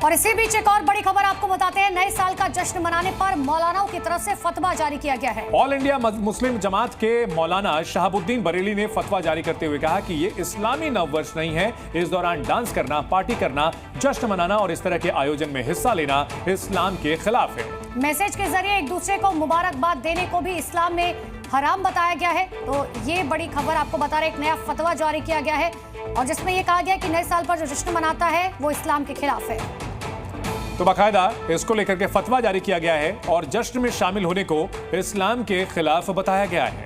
और इसी बीच एक और बड़ी खबर आपको बताते हैं। नए साल का जश्न मनाने पर मौलानाओं की तरफ से फतवा जारी किया गया है। ऑल इंडिया मुस्लिम जमात के मौलाना शहाबुद्दीन बरेली ने फतवा जारी करते हुए कहा कि ये इस्लामी नववर्ष नहीं है। इस दौरान डांस करना, पार्टी करना, जश्न मनाना और इस तरह के आयोजन में हिस्सा लेना इस्लाम के खिलाफ है। मैसेज के जरिए एक दूसरे को मुबारकबाद देने को भी इस्लाम में हराम बताया गया है। तो ये बड़ी खबर आपको बता रहे, एक नया फतवा जारी किया गया है और जिसमें यह कहा गया कि नए साल पर जो जश्न मनाता है वो इस्लाम के खिलाफ है। तो बाकायदा इसको लेकर के फतवा जारी किया गया है और जश्न में शामिल होने को इस्लाम के खिलाफ बताया गया है।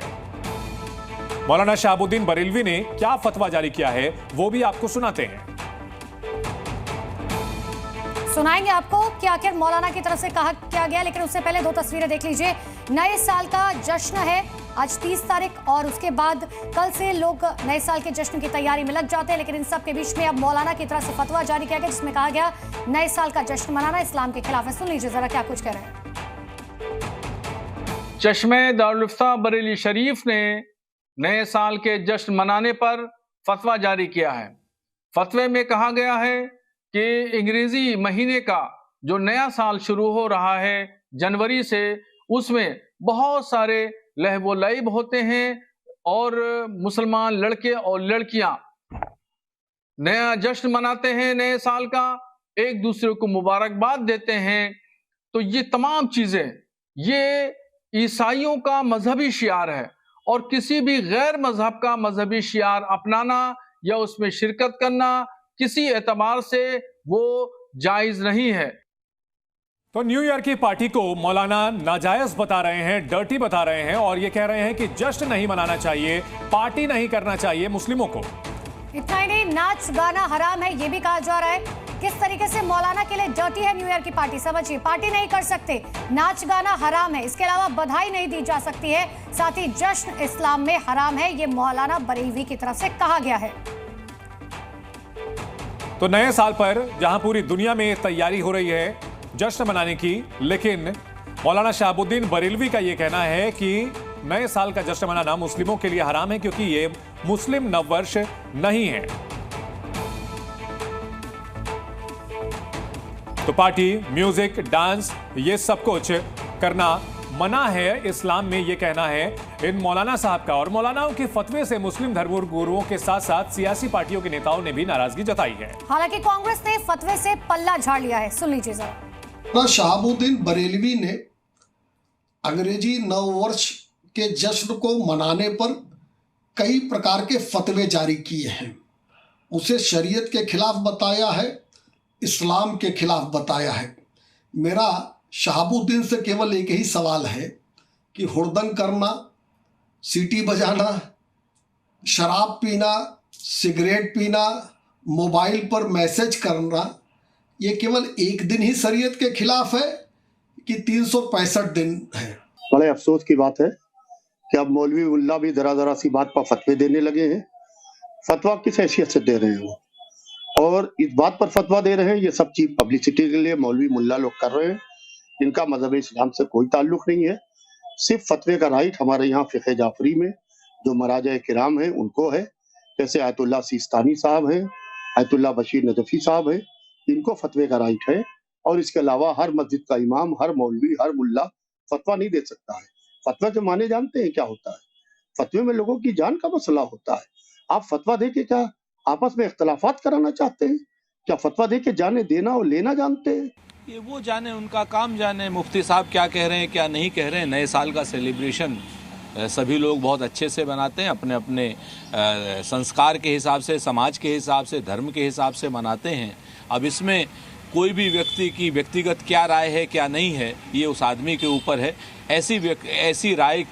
मौलाना शहाबुद्दीन बरेलवी ने क्या फतवा जारी किया है वो भी आपको सुनाते हैं। सुनाएंगे आपको कि आखिर मौलाना की तरफ से कहा क्या गया, लेकिन उससे पहले दो तस्वीरें देख लीजिए। नए साल का जश्न है आज 30 तारीख और उसके बाद कल से लोग नए साल के जश्न की तैयारी में लग जाते हैं, लेकिन इन सब के बीच में अब मौलाना की तरफ से फतवा जारी किया गया जिसमें कहा गया नए साल का जश्न मनाना इस्लाम के खिलाफ है। सुन लीजिए जरा क्या कुछ कह रहे हैं। चश्मे दारुल इफ्ता बरेली शरीफ ने नए साल के जश्न मनाने पर फतवा जारी किया है। फतवे में कहा गया है कि अंग्रेजी महीने का जो नया साल शुरू हो रहा है जनवरी से, उसमें बहुत सारे लहवो लईब होते हैं और मुसलमान लड़के और लड़कियां नया जश्न मनाते हैं, नए साल का एक दूसरे को मुबारकबाद देते हैं। तो ये तमाम चीजें ये ईसाइयों का मजहबी शियार है और किसी भी गैर मजहब का मजहबी शियार अपनाना या उसमें शिरकत करना किसी एतबार से वो जायज नहीं है। तो न्यू ईयर की पार्टी को मौलाना नाजायज बता रहे हैं, डर्टी बता रहे हैं और ये कह रहे हैं कि जश्न नहीं मनाना चाहिए, पार्टी नहीं करना चाहिए मुस्लिमों को। इतना ही नहीं, नाच गाना हराम है ये भी कहा जा रहा है। किस तरीके से मौलाना के लिए डर्टी है न्यू ईयर की पार्टी, समझिए। पार्टी नहीं कर सकते, नाच गाना हराम है, इसके अलावा बधाई नहीं दी जा सकती है, साथ ही जश्न इस्लाम में हराम है, ये मौलाना बरेलवी की तरफ से कहा गया है। तो नए साल पर जहां पूरी दुनिया में तैयारी हो रही है जश्न मनाने की, लेकिन मौलाना शहाबुद्दीन बरेलवी का यह कहना है कि नए साल का जश्न मनाना मुस्लिमों के लिए हराम है क्योंकि ये मुस्लिम नववर्ष नहीं है। तो पार्टी, म्यूजिक, डांस ये सब कुछ करना मना है इस्लाम में, ये कहना है इन मौलाना साहब का। और मौलानाओं के फतवे से मुस्लिम धर्म गुरुओं के साथ साथ सियासी पार्टियों के नेताओं ने भी नाराजगी जताई है। हालांकि कांग्रेस ने फतवे से पल्ला झाड़ लिया है, सुन लीजिए जरा। शहाबुद्दीन बरेलवी ने अंग्रेजी नववर्ष के जश्न को मनाने पर कई प्रकार के फतवे जारी किए हैं। उसे शरीयत के खिलाफ बताया है, इस्लाम के खिलाफ बताया है। मेरा शहाबुद्दीन से केवल एक ही सवाल है कि हुड़दंग करना, सीटी बजाना, शराब पीना, सिगरेट पीना, मोबाइल पर मैसेज करना, ये केवल एक दिन ही शरीयत के खिलाफ है कि 365 दिन है। बड़े अफसोस की बात है कि अब मौलवी मुल्ला भी जरा सी बात पर फतवे देने लगे हैं। फतवा किस हैसियत से दे रहे हैं वो, और इस बात पर फतवा दे रहे हैं ये सब चीज पब्लिसिटी के लिए मौलवी मुल्ला लोग कर रहे हैं। इनका मजहब इस्लाम से कोई ताल्लुक नहीं है। सिर्फ फतवे का राइट हमारे यहाँ फ़िक़्ह जाफरी में जो मराजा किराम हैं उनको है, जैसे आयतुल्ला सिस्तानी साहब हैं, आयतुल्ला बशीर नजफी साहब हैं, इनको फतवे का राइट है। और इसके अलावा हर मस्जिद का इमाम, हर मौलवी, हर मुल्ला फतवा नहीं दे सकता है। फतवा जो माने जानते हैं क्या होता है? फतवे में लोगों की जान का मसला होता है। आप फतवा दे के क्या आपस में इख्तलाफात कराना चाहते हैं? क्या फतवा दे के जाने देना और लेना जानते हैं? ये वो जाने, उनका काम जाने। मुफ्ती साहब क्या कह रहे हैं क्या नहीं कह रहे हैं। नए साल का सेलिब्रेशन सभी लोग बहुत अच्छे से बनाते हैं, अपने अपने संस्कार के हिसाब से, समाज के हिसाब से, धर्म के हिसाब से मनाते हैं। अब इसमें कोई भी व्यक्ति की व्यक्तिगत क्या राय है क्या नहीं है ये उस आदमी के ऊपर है। ऐसी राय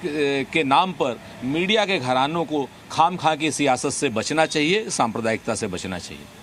के नाम पर मीडिया के घरानों को खाम खा की सियासत से बचना चाहिए, सांप्रदायिकता से बचना चाहिए।